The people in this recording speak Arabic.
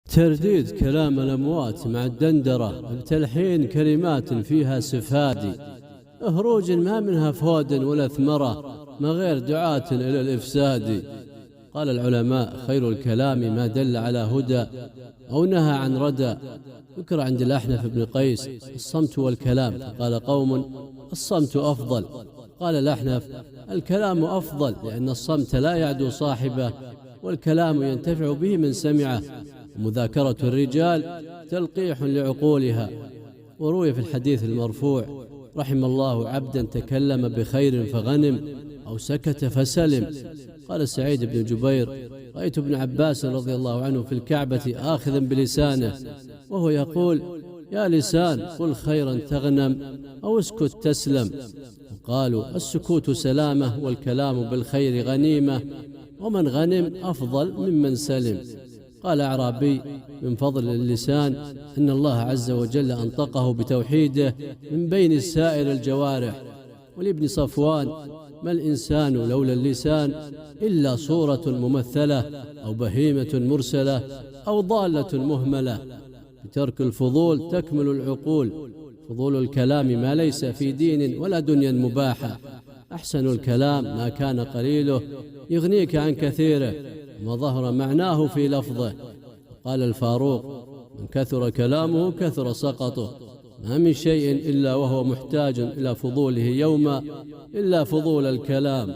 ترديد كلام الأموات مع الدندرة بتلحين كلمات فيها سفادي، هروج ما منها فود ولا ثمرة، ما غير دعاة إلى الإفساد. قال العلماء: خير الكلام ما دل على هدى أو نهى عن ردى. ذكر عند الأحنف بن قيس الصمت والكلام، فقال قوم: الصمت أفضل. قال الأحنف: الكلام أفضل، لأن الصمت لا يعدو صاحبه، والكلام ينتفع به من سمعه، ومذاكرة الرجال تلقيح لعقولها. وروي في الحديث المرفوع: رحم الله عبدا تكلم بخير فغنم، أو سكت فسلم. قال سعيد بن جبير: رأيت ابن عباس رضي الله عنه في الكعبة آخذا بلسانه وهو يقول: يا لسان قل خيرا تغنم، أو اسكت تسلم. وقالوا: السكوت سلامة، والكلام بالخير غنيمة، ومن غنم أفضل ممن سلم. قال أعرابي: من فضل اللسان أن الله عز وجل أنطقه بتوحيده من بين سائر الجوارح. ولابن صفوان: ما الإنسان لولا اللسان إلا صورة ممثلة، أو بهيمة مرسلة، أو ضالة مهملة. بترك الفضول تكمل العقول. فضول الكلام ما ليس في دين ولا دنيا مباحة. أحسن الكلام ما كان قليله يغنيك عن كثيره، وما ظهر معناه في لفظه. قال الفاروق: من كثر كلامه كثر سقطه. ما من شيء إلا وهو محتاج إلى فضوله يوما إلا فضول الكلام.